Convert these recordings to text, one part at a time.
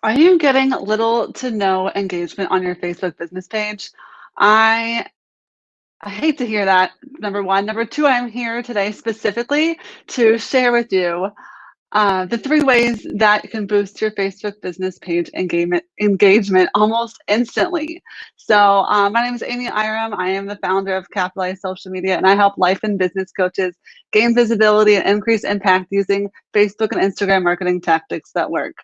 Are you getting little to no engagement on your Facebook business page? I I hate to hear that, number one. Number two, I'm here today specifically to share with you the three ways that can boost your Facebook business page engagement almost instantly. So, my name is Amy Iram. I am the founder of Capitalize Social Media, and I help life and business coaches gain visibility and increase impact using Facebook and Instagram marketing tactics that work.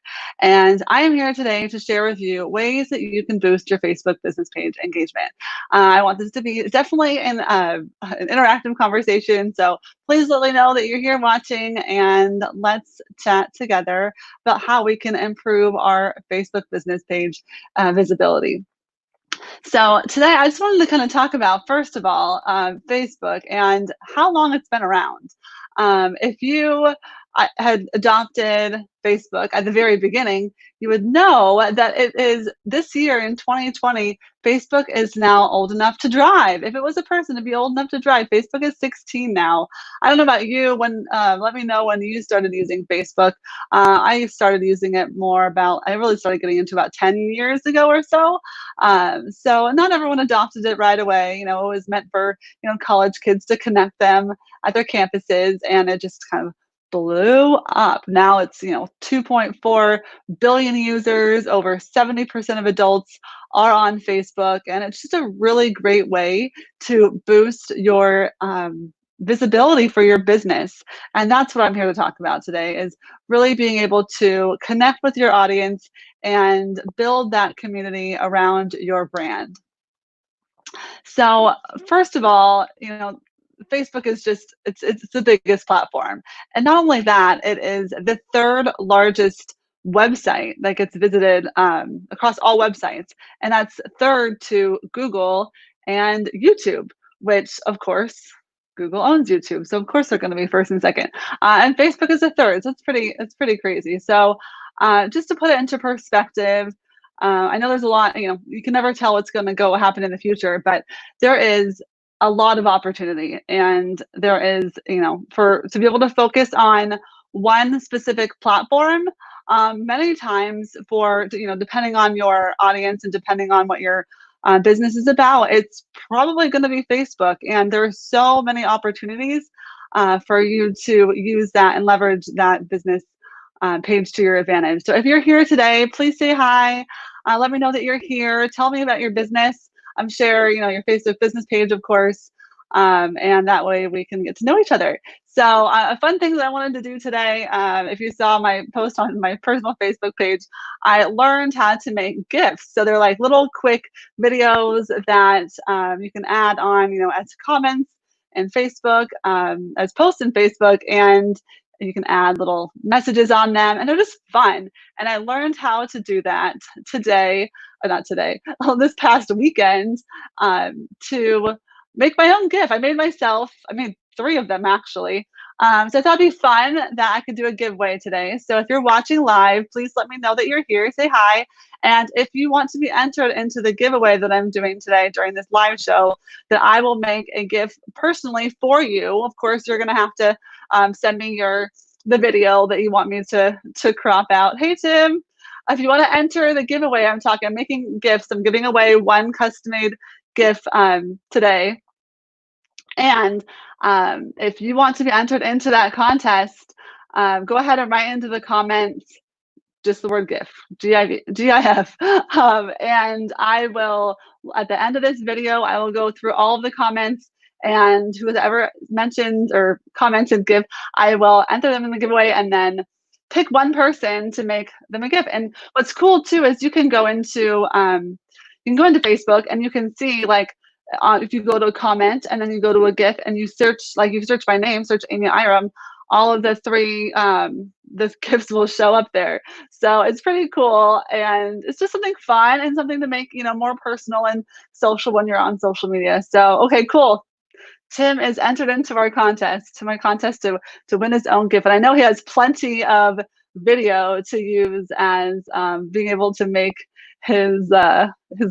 And I am here today to share with you ways that you can boost your Facebook business page engagement. I want this to be definitely an interactive conversation. So please let me know that you're here watching, and let's chat together about how we can improve our Facebook business page visibility. So today I just wanted to kind of talk about, first of all, Facebook and how long it's been around. If you had adopted Facebook at the very beginning, you would know that it is this year in 2020, Facebook is now old enough to drive. If it was a person to be old enough to drive, Facebook is 16 now. I don't know about you. Let me know when you started using Facebook. I started using it I really started getting into about 10 years ago or so. So not everyone adopted it right away. It was meant for, college kids to connect them at their campuses, and it just kind of blew up. Now it's, 2.4 billion users, over 70% of adults are on Facebook, and it's just a really great way to boost your visibility for your business. And that's what I'm here to talk about today, is really being able to connect with your audience and build that community around your brand. So first of all, Facebook is it's the biggest platform. And not only that, it is the third largest website that gets visited across all websites. And that's third to Google and YouTube, which of course Google owns YouTube. So of course they're going to be first and second. And Facebook is a third. So it's pretty crazy. So just to put it into perspective, I know there's a lot, you can never tell what's going to go happen in the future, but there is a lot of opportunity, and there is, to be able to focus on one specific platform, many times depending on your audience and depending on what your business is about, it's probably going to be Facebook. And there are so many opportunities for you to use that and leverage that business page to your advantage. So if you're here today, please say hi. Let me know that you're here. Tell me about your business. Share, your Facebook business page, of course, and that way we can get to know each other. So a fun thing that I wanted to do today, if you saw my post on my personal Facebook page, I learned how to make GIFs. So they're like little quick videos that you can add on, as comments in Facebook, as posts in Facebook, and you can add little messages on them, and they're just fun. And I learned how to do that today, or not today, this past weekend, to make my own GIF. I made 3 of them actually. So I thought it'd be fun that I could do a giveaway today. So if you're watching live, please let me know that you're here, say hi. And if you want to be entered into the giveaway that I'm doing today during this live show, that I will make a GIF personally for you. Of course, you're gonna have to send me the video that you want me to crop out. Hey Tim, if you want to enter the giveaway, I'm making GIFs. I'm giving away one custom-made GIF today. And if you want to be entered into that contest, go ahead and write into the comments just the word GIF, GIF. And I will, at the end of this video, I will go through all of the comments, and whoever mentioned or commented GIF, I will enter them in the giveaway and then pick one person to make them a GIF. And what's cool too is you can go into Facebook, and you can see, like, if you go to a comment and then you go to a GIF and you search by name, search Amy Iram, all of the 3 the GIFs will show up there. So it's pretty cool, and it's just something fun and something to make more personal and social when you're on social media. So okay, cool. Tim is entered into my contest to win his own GIF, and I know he has plenty of video to use as being able to make his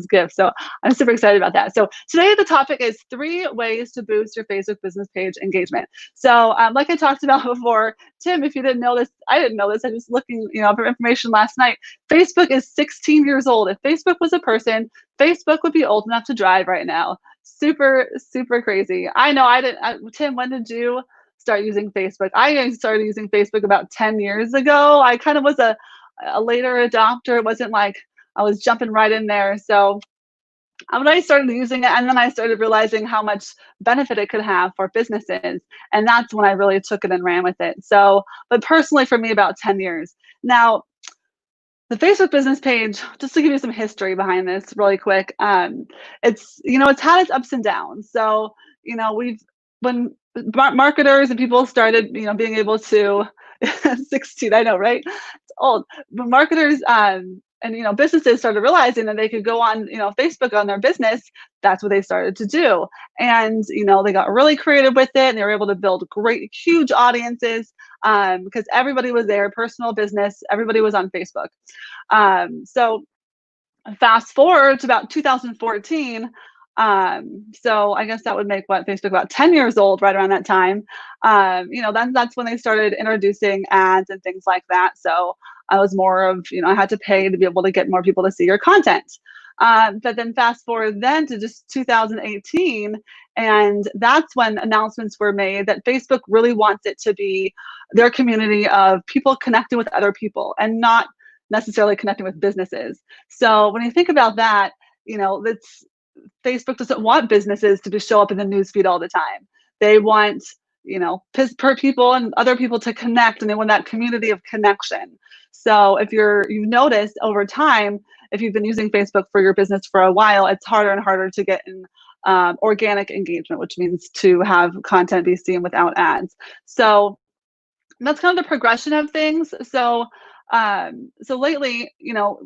gift. So I'm super excited about that. So today the topic is 3 ways to boost your Facebook business page engagement. So like I talked about before, Tim, if you didn't know this, I didn't know this. I was looking, for information last night. Facebook is 16 years old. If Facebook was a person, Facebook would be old enough to drive right now. Super, super crazy. I know I didn't. Tim, when did you start using Facebook? I started using Facebook about 10 years ago. I kind of was a later adopter. It wasn't like I was jumping right in there. So when I started using it, and then I started realizing how much benefit it could have for businesses. And that's when I really took it and ran with it. So, but personally for me, about 10 years. Now, the Facebook business page, just to give you some history behind this really quick, it's had its ups and downs. So, when marketers and people started, being able to, 16, I know, right? It's old. When marketers and businesses started realizing that they could go on, Facebook on their business, that's what they started to do. And, they got really creative with it, and they were able to build great, huge audiences because everybody was there, personal business, everybody was on Facebook. So fast forward to about 2014. So I guess that would make Facebook about 10 years old, right around that time. Then that's when they started introducing ads and things like that. So I was more of, I had to pay to be able to get more people to see your content. But then fast forward then to just 2018, and that's when announcements were made that Facebook really wants it to be their community of people connecting with other people and not necessarily connecting with businesses. So when you think about that, that's Facebook doesn't want businesses to show up in the newsfeed all the time. They want, per people and other people to connect, and they want that community of connection. So if you've noticed over time, if you've been using Facebook for your business for a while, it's harder and harder to get in organic engagement, which means to have content be seen without ads. So that's kind of the progression of things. So lately,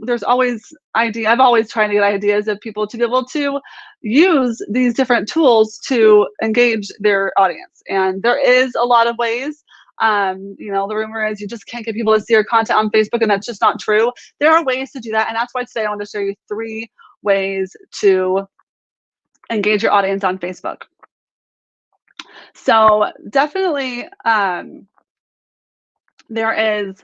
there's always I've always tried to get ideas of people to be able to use these different tools to engage their audience. And there is a lot of ways. The rumor is you just can't get people to see your content on Facebook, and that's just not true. There are ways to do that. And that's why today I want to show you 3 ways to engage your audience on Facebook. So definitely, there is,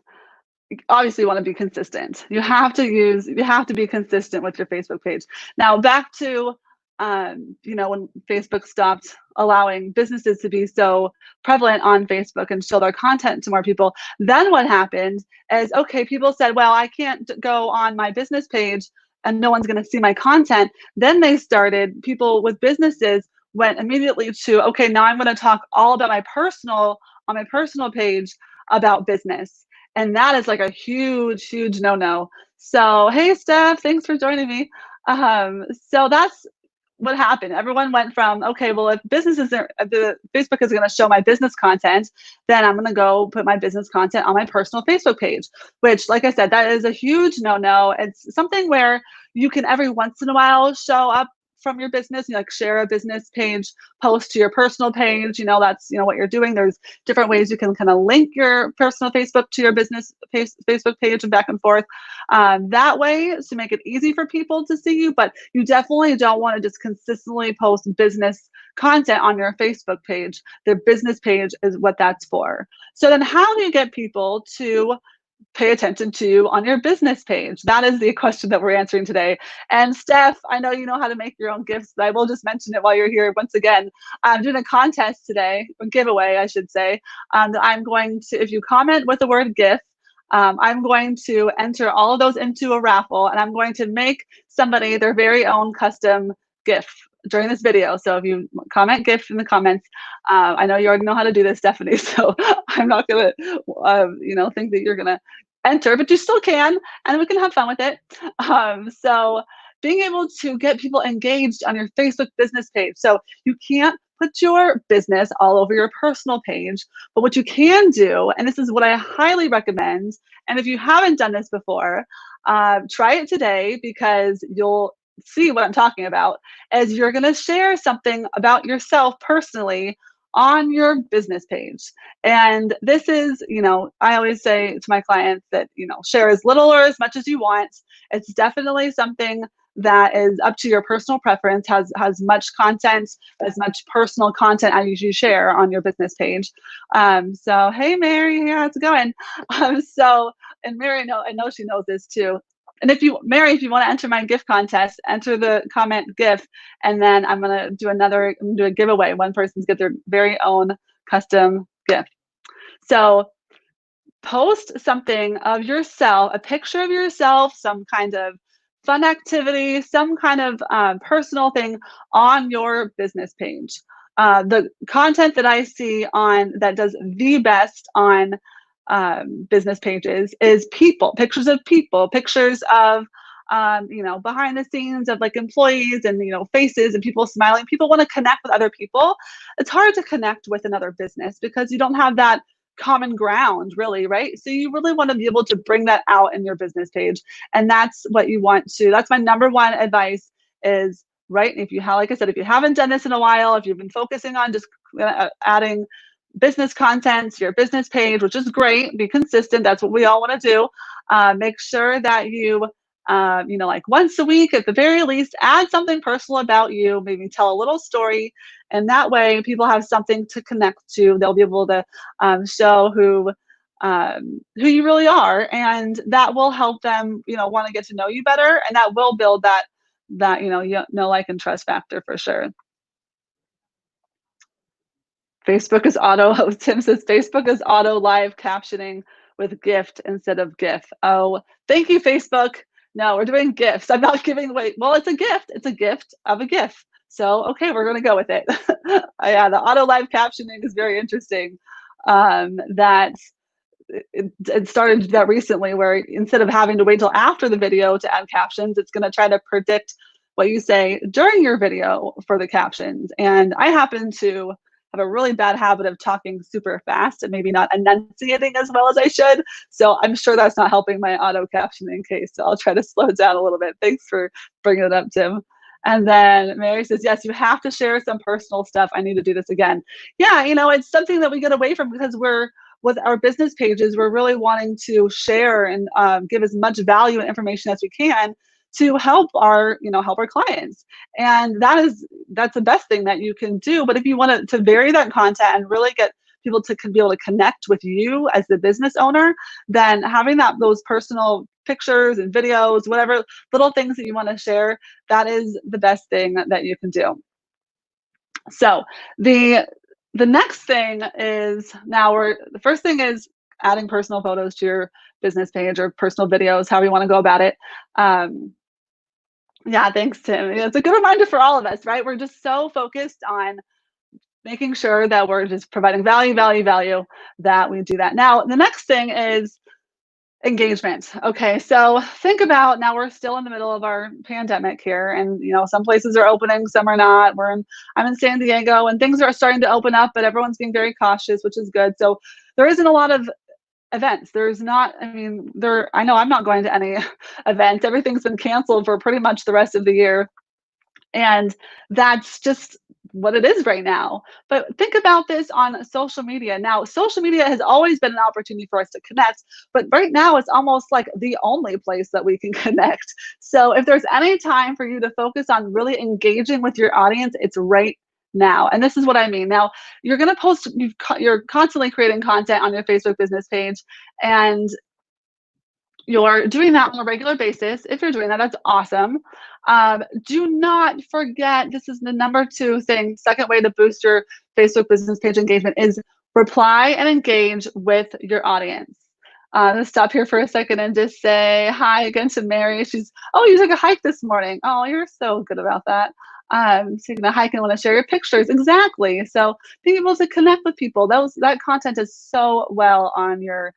obviously you want to be consistent. You have to be consistent with your Facebook page. Now back to, when Facebook stopped allowing businesses to be so prevalent on Facebook and show their content to more people, then what happened is, okay, people said, well, I can't go on my business page and no one's going to see my content. Then people with businesses went immediately to, okay, now I'm going to talk all about on my personal page about business. And that is like a huge, huge no-no. So, hey, Steph, thanks for joining me. So that's what happened. Everyone went from, okay, well, if the Facebook is going to show my business content, then I'm going to go put my business content on my personal Facebook page, which, like I said, that is a huge no-no. It's something where you can every once in a while show up from your business, share a business page post to your personal page. That's what you're doing. There's different ways you can kind of link your personal Facebook to your business Facebook page and back and forth that way to make it easy for people to see you. But you definitely don't want to just consistently post business content on your Facebook page. Their business page is what that's for. So then how do you get people to pay attention to you on your business page? That is the question that we're answering today. And Steph, I know you know how to make your own gifts, but I will just mention it while you're here once again. I'm doing a contest today, a giveaway, I should say. I'm going to, if you comment with the word gift, I'm going to enter all of those into a raffle, and I'm going to make somebody their very own custom gift during this video. So if you comment gift in the comments, I know you already know how to do this, Stephanie, so I'm not gonna think that you're gonna enter, but you still can, and we can have fun with it. So being able to get people engaged on your Facebook business page. So you can't put your business all over your personal page, but what you can do, and this is what I highly recommend, and if you haven't done this before, try it today, because you'll see what I'm talking about, as you're going to share something about yourself personally on your business page. And this is, I always say to my clients that, share as little or as much as you want. It's definitely something that is up to your personal preference, has much content, as much personal content as you share on your business page. So, hey, Mary, here, how's it going? And Mary, I know she knows this too. And Mary, if you want to enter my gift contest, enter the comment gift, and then I'm gonna do a giveaway. One person's get their very own custom gift. So post something of yourself, a picture of yourself, some kind of fun activity, some kind of personal thing on your business page. The content that I see that does the best on business pages is pictures of people, pictures of behind the scenes of like employees and faces and people smiling. People want to connect with other people. It's hard to connect with another business because you don't have that common ground, really, right? So you really want to be able to bring that out in your business page, and that's what you want to. That's my number one advice is, right? Like I said, if you haven't done this in a while, if you've been focusing on just adding business content to your business page, which is great, be consistent. That's what we all want to do. Make sure that you like once a week at the very least, add something personal about you, maybe tell a little story. And that way people have something to connect to. They'll be able to show who you really are. And that will help them, want to get to know you better. And that will build that, like, and trust factor for sure. Tim says Facebook is auto live captioning with gift instead of GIF. Oh, thank you, Facebook. No, we're doing gifts. I'm not giving away. Well, it's a gift. It's a gift of a gift. So, okay, we're going to go with it. Yeah, the auto live captioning is very interesting. That it started that recently, where instead of having to wait till after the video to add captions, it's going to try to predict what you say during your video for the captions. And I happen to have a really bad habit of talking super fast and maybe not enunciating as well as I should. So I'm sure that's not helping my auto captioning case. So I'll try to slow it down a little bit. Thanks for bringing it up, Tim. And then Mary says, yes, you have to share some personal stuff. I need to do this again. Yeah, it's something that we get away from because with our business pages, we're really wanting to share and give as much value and information as we can to help our clients. And that's the best thing that you can do. But if you want to vary that content and really get people to be able to connect with you as the business owner, then having those personal pictures and videos, whatever little things that you want to share, that is the best thing that you can do. So the next thing is, the first thing is adding personal photos to your business page or personal videos, however you want to go about it. Yeah, thanks, Tim. It's a good reminder for all of us, right? We're just so focused on making sure that we're just providing value, that we do that. Now, the next thing is engagement. Okay, so think about, now we're still in the middle of our pandemic here, and some places are opening, some are not. I'm in San Diego, and things are starting to open up, but everyone's being very cautious, which is good. So there isn't a lot of events. I know I'm not going to any events. Everything's been canceled for pretty much the rest of the year. And that's just what it is right now. But think about this on social media. Now, social media has always been an opportunity for us to connect, but right now it's almost like the only place that we can connect. So if there's any time for you to focus on really engaging with your audience, it's right now. And this is what I mean. Now, you're going to post, you're constantly creating content on your Facebook business page, and you're doing that on a regular basis. If you're doing that, that's awesome. Do not forget, this is the number 2 thing, second way to boost your Facebook business page engagement is reply and engage with your audience. Let's stop here for a second and just say hi again to Mary. Oh, you took a hike this morning. Oh, you're so good about that. Taking a hike and want to share your pictures. Exactly. So being able to connect with people, that content is so well on your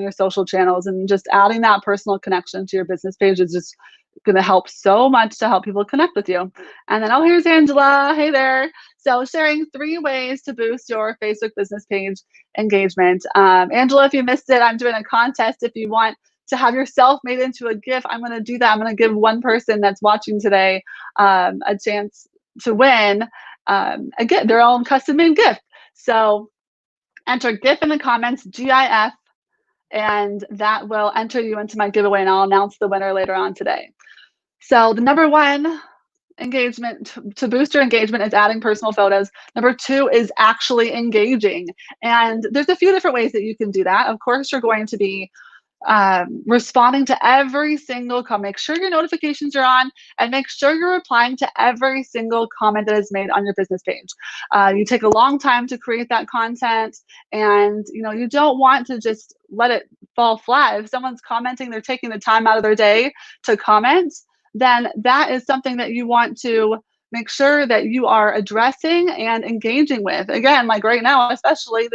social channels, and just adding that personal connection to your business page is just going to help so much to help people connect with you. And then, here's Angela. Hey there. So sharing 3 ways to boost your Facebook business page engagement. Angela, if you missed it, I'm doing a contest. If you want to have yourself made into a GIF, I'm going to do that. I'm going to give one person that's watching today a chance to win their own custom made gift. So enter GIF in the comments, GIF, and that will enter you into my giveaway, and I'll announce the winner later on today. So the number one engagement to boost your engagement is adding personal photos. Number two is actually engaging. And there's a few different ways that you can do that. Of course, you're going to be responding to every single comment. Make sure your notifications are on, and make sure you're replying to every single comment that is made on your business page. You take a long time to create that content, and you don't want to just let it fall flat. If someone's commenting, they're taking the time out of their day to comment, then that is something that you want to make sure that you are addressing and engaging with. Again, like right now, especially,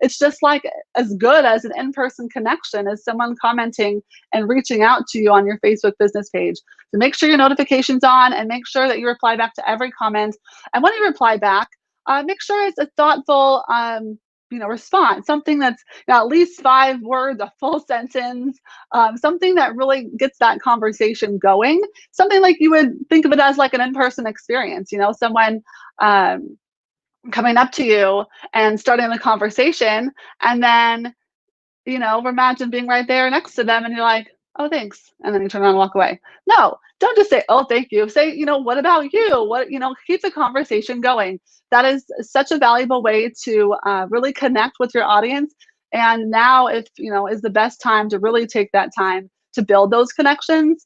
it's just like as good as an in-person connection as someone commenting and reaching out to you on your Facebook business page. So make sure your notification's on, and make sure that you reply back to every comment. And when you reply back, make sure it's a thoughtful response, something that's at least 5 words, a full sentence, something that really gets that conversation going, something like you would think of it as like an in-person experience, someone coming up to you and starting the conversation, and then imagine being right there next to them and you're like, oh, thanks. And then you turn around and walk away. No, don't just say, oh, thank you. Say, what about you? Keep the conversation going. That is such a valuable way to really connect with your audience. And now is the best time to really take that time to build those connections,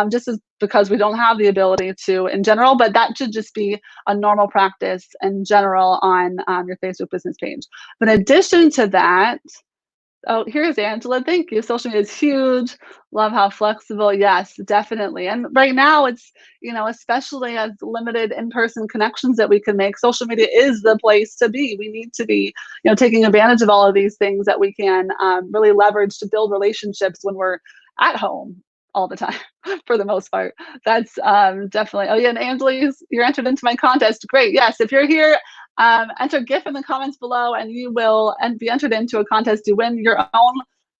just as because we don't have the ability to in general, but that should just be a normal practice in general on your Facebook business page. But in addition to that, oh, here's Angela. Thank you. Social media is huge. Love how flexible. Yes, definitely. And right now it's, especially as limited in-person connections that we can make, social media is the place to be. We need to be, taking advantage of all of these things that we can really leverage to build relationships when we're at home all the time for the most part. That's definitely. Oh yeah, and Angela, you're entered into my contest. Great. Yes, if you're here, enter GIF in the comments below, and you will be entered into a contest to win your own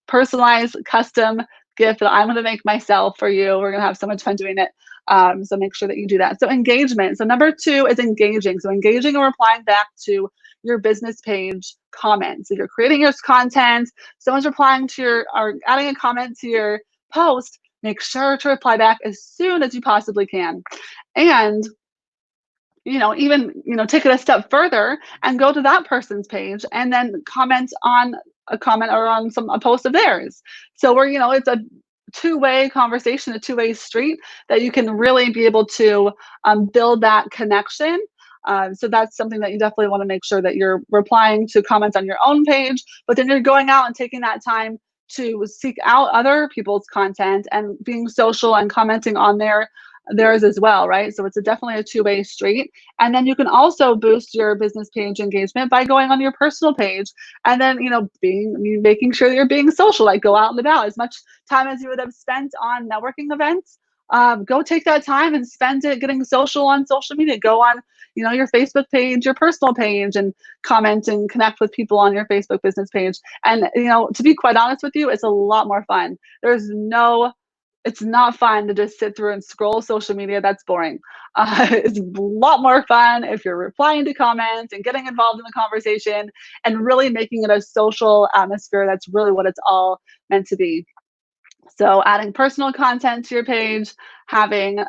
personalized custom gift that I'm going to make myself for you. We're going to have so much fun doing it. So make sure that you do that. So engagement. So number 2 is engaging. So engaging and replying back to your business page comments. If you're creating your content, someone's replying to or adding a comment to your post, make sure to reply back as soon as you possibly can. And even take it a step further and go to that person's page and then comment on a comment or on a post of theirs. So it's a two-way conversation, a two-way street that you can really be able to build that connection. So that's something that you definitely want to make sure that you're replying to comments on your own page, but then you're going out and taking that time to seek out other people's content and being social and commenting on theirs as well, right? So it's definitely a two-way street. And then you can also boost your business page engagement by going on your personal page and then making sure that you're being social, like go out and about. As much time as you would have spent on networking events, go take that time and spend it getting social on social media. Go on your Facebook page, your personal page, and comment and connect with people on your Facebook business page. And to be quite honest with you, it's a lot more fun. It's not fun to just sit through and scroll social media. That's boring. It's a lot more fun if you're replying to comments and getting involved in the conversation and really making it a social atmosphere. That's really what it's all meant to be. So adding personal content to your page, having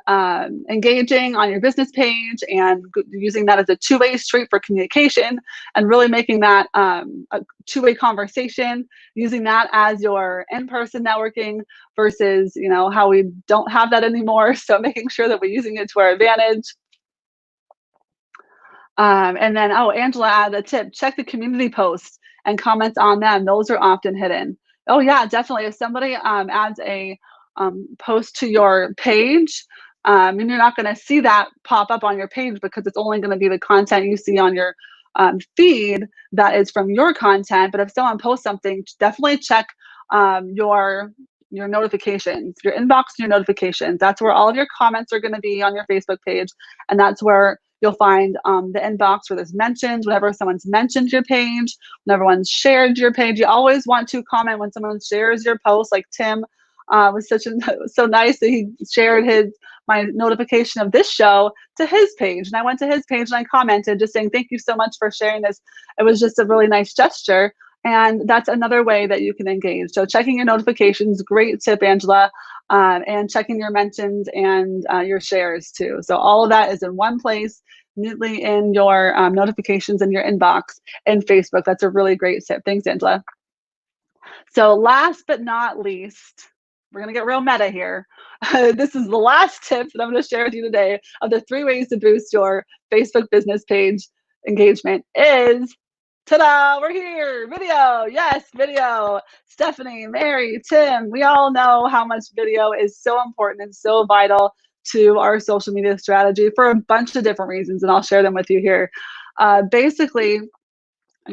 engaging on your business page, and using that as a two-way street for communication, and really making that a two-way conversation, using that as your in-person networking versus how we don't have that anymore. So making sure that we're using it to our advantage. And then, Angela added a tip, check the community posts and comments on them. Those are often hidden. Oh yeah, definitely. If somebody adds a post to your page, and you're not going to see that pop up on your page because it's only going to be the content you see on your feed that is from your content. But if someone posts something, definitely check your notifications, your inbox and your notifications. That's where all of your comments are going to be on your Facebook page, and that's where you'll find the inbox where there's mentions. Whenever someone's mentioned your page, whenever someone's shared your page, you always want to comment when someone shares your post, like Tim Was so nice that he shared my notification of this show to his page. And I went to his page and I commented just saying, thank you so much for sharing this. It was just a really nice gesture. And that's another way that you can engage. So checking your notifications, great tip, Angela, and checking your mentions and your shares too. So all of that is in one place, neatly in your notifications in your inbox in Facebook. That's a really great tip. Thanks, Angela. So last but not least, we're going to get real meta here. This is the last tip that I'm going to share with you today of the 3 ways to boost your Facebook business page engagement is, ta-da, we're here, video. Yes, video. Stephanie, Mary, Tim, we all know how much video is so important and so vital to our social media strategy for a bunch of different reasons, and I'll share them with you here. Basically,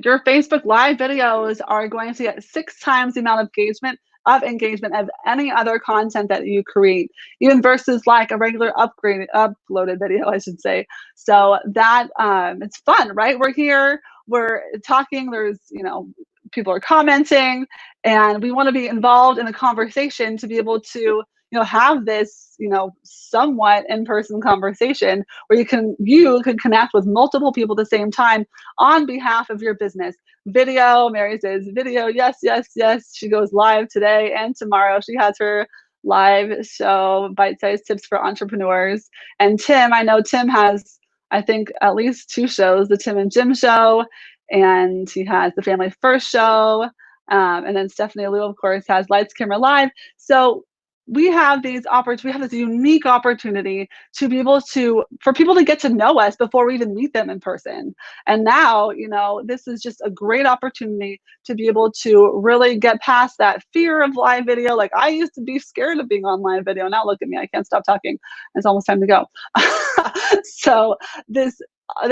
your Facebook Live videos are going to get 6 times the amount of engagement of any other content that you create, even versus like a regular uploaded video, I should say. So that it's fun, right? We're here, we're talking, there's, people are commenting, and we want to be involved in the conversation to be able to, have this, somewhat in-person conversation where you can connect with multiple people at the same time on behalf of your business. Video, Mary says video, yes, yes, yes. She goes live today and tomorrow. She has her live show, Bite-Sized Tips for Entrepreneurs. And Tim, I know Tim has, I think, at least 2 shows, the Tim and Jim show, and he has the Family First show. And then Stephanie Liu, of course, has Lights, Camera, Live. So we have this unique opportunity to be able for people to get to know us before we even meet them in person. And now, this is just a great opportunity to be able to really get past that fear of live video. Like, I used to be scared of being on live video. Now look at me, I can't stop talking. It's almost time to go. So the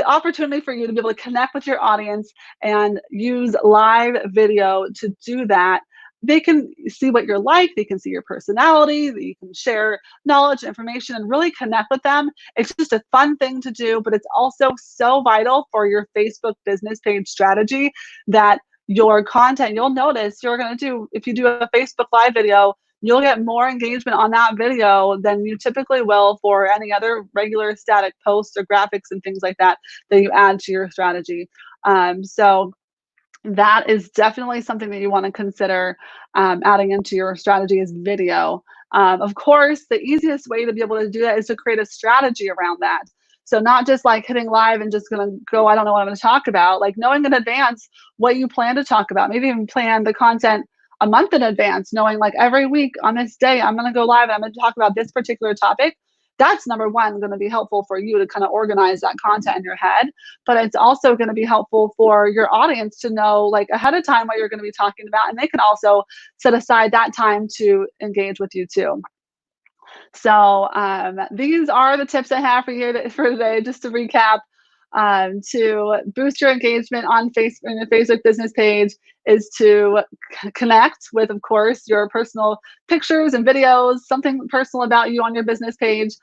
opportunity for you to be able to connect with your audience and use live video to do that. They can see what you're like, they can see your personality, that you can share knowledge, information, and really connect with them. It's just a fun thing to do, but it's also so vital for your Facebook business page strategy that your content, you'll notice if you do a Facebook Live video, you'll get more engagement on that video than you typically will for any other regular static posts or graphics and things like that you add to your strategy. So that is definitely something that you want to consider adding into your strategy is video. Of course, the easiest way to be able to do that is to create a strategy around that. So not just like hitting live and just going to go, I don't know what I'm going to talk about, like knowing in advance what you plan to talk about, maybe even plan the content a month in advance, knowing like every week on this day, I'm going to go live and I'm going to talk about this particular topic. That's number one, going to be helpful for you to kind of organize that content in your head. But it's also going to be helpful for your audience to know like ahead of time what you're going to be talking about. And they can also set aside that time to engage with you too. So these are the tips I have for you for today. Just to recap, to boost your engagement on the Facebook business page is to connect with, of course, your personal pictures and videos, something personal about you on your business page.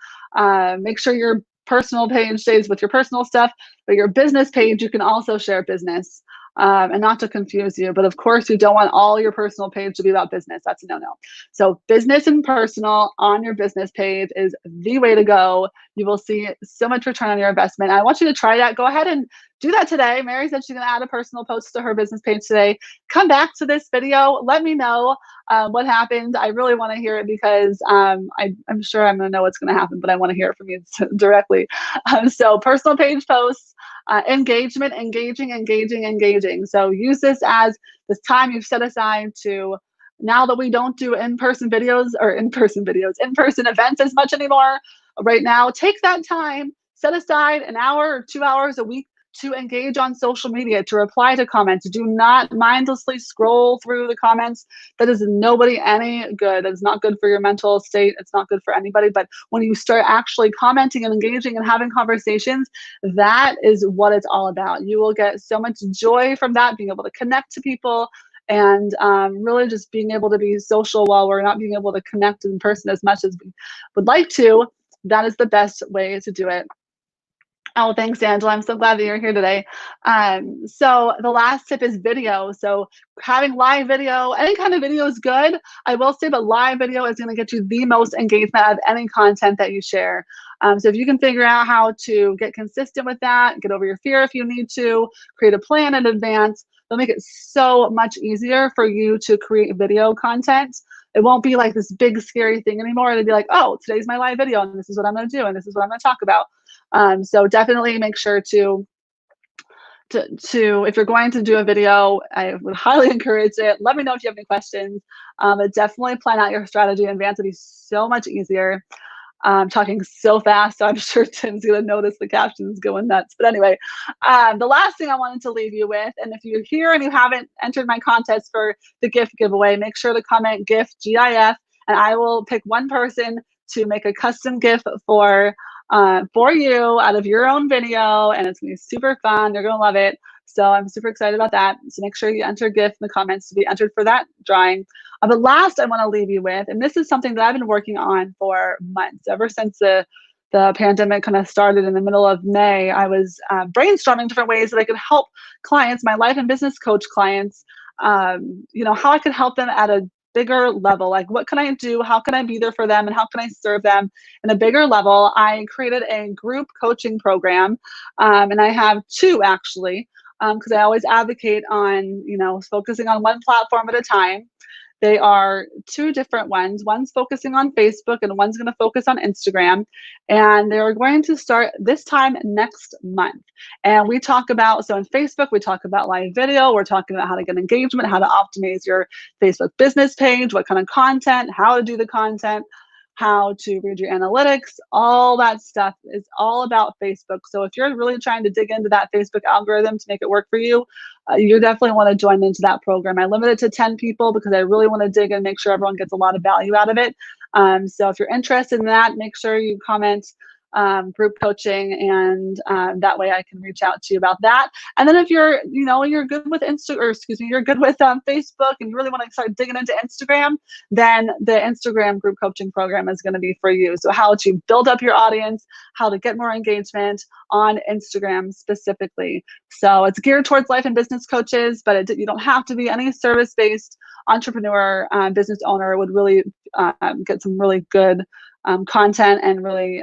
Make sure your personal page stays with your personal stuff, but your business page, you can also share business. And not to confuse you, but of course you don't want all your personal page to be about business. That's a no-no. So business and personal on your business page is the way to go. You will see so much return on your investment. I want you to try that. Go ahead and do that today. Mary said she's going to add a personal post to her business page today. Come back to this video. Let me know what happened. I really want to hear it because I'm sure I'm going to know what's going to happen, but I want to hear it from you directly. So personal page posts, engagement, engaging. So use this as this time you've set aside to, now that we don't do in-person events as much anymore right now, take that time, set aside an hour or 2 hours a week to engage on social media, to reply to comments. Do not mindlessly scroll through the comments. That is nobody any good. It's not good for your mental state. It's not good for anybody. But when you start actually commenting and engaging and having conversations, that is what it's all about. You will get so much joy from that, being able to connect to people and really just being able to be social while we're not being able to connect in person as much as we would like to. That is the best way to do it. Oh, thanks, Angela. I'm so glad that you're here today. So the last tip is video. So having live video, any kind of video is good. I will say that live video is going to get you the most engagement of any content that you share. So if you can figure out how to get consistent with that, get over your fear if you need to, create a plan in advance, it'll make it so much easier for you to create video content. It won't be like this big scary thing anymore. It'll be like, oh, today's my live video, and this is what I'm going to do, and this is what I'm going to talk about. So definitely make sure to if you're going to do a video, I would highly encourage it. Let me know if you have any questions. But definitely plan out your strategy in advance. It'll be so much easier. Talking so fast, so I'm sure Tim's gonna notice the captions going nuts. But anyway, the last thing I wanted to leave you with, and if you're here and you haven't entered my contest for the gift giveaway, make sure to comment gift GIF, and I will pick one person to make a custom gift for you out of your own video, and it's gonna be super fun. You're gonna love it. So I'm super excited about that. So make sure you enter gift in the comments to be entered for that drawing. But last, I want to leave you with, and this is something that I've been working on for months, ever since the pandemic kind of started in the middle of May. I was brainstorming different ways that I could help clients, my life and business coach clients, how I could help them at a bigger level. Like, what can I do? How can I be there for them? And how can I serve them in a bigger level? I created a group coaching program, and I have two actually, because I always advocate on, focusing on one platform at a time. They are two different ones. One's focusing on Facebook and one's going to focus on Instagram. And they're going to start this time next month. And we talk about, so in Facebook, we talk about live video. We're talking about how to get engagement, how to optimize your Facebook business page, what kind of content, how to do the content, how to read your analytics. All that stuff is all about Facebook. So if you're really trying to dig into that Facebook algorithm to make it work for you, you definitely want to join into that program. I limit it to 10 people because I really want to dig and make sure everyone gets a lot of value out of it. So if you're interested in that, make sure you comment group coaching, and that way I can reach out to you about that. And then if you're good with you're good with Facebook and you really want to start digging into Instagram, then the Instagram group coaching program is going to be for you. So how to build up your audience, how to get more engagement on Instagram specifically. So it's geared towards life and business coaches, but you don't have to be. Any service-based entrepreneur, business owner would really get some really good content and really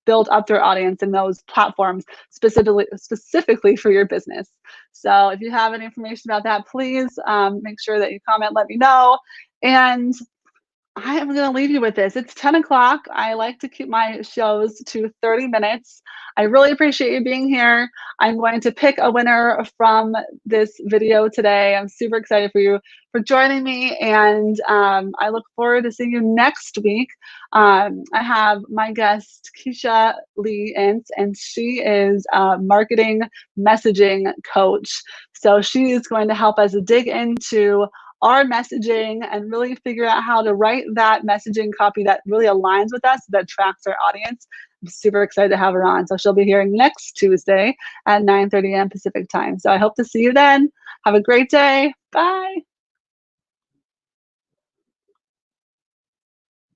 build up their audience in those platforms specifically for your business. So if you have any information about that, please make sure that you comment, let me know. And I am going to leave you with this. It's 10 o'clock. I like to keep my shows to 30 minutes. I really appreciate you being here. I'm going to pick a winner from this video today. I'm super excited for you for joining me, and I look forward to seeing you next week. I have my guest, Keisha Lee Ince, and she is a marketing messaging coach. So she is going to help us dig into our messaging and really figure out how to write that messaging copy that really aligns with us, that attracts our audience. I'm super excited to have her on. So she'll be here next Tuesday at 9:30 a.m. Pacific time. So I hope to see you then. Have a great day. Bye.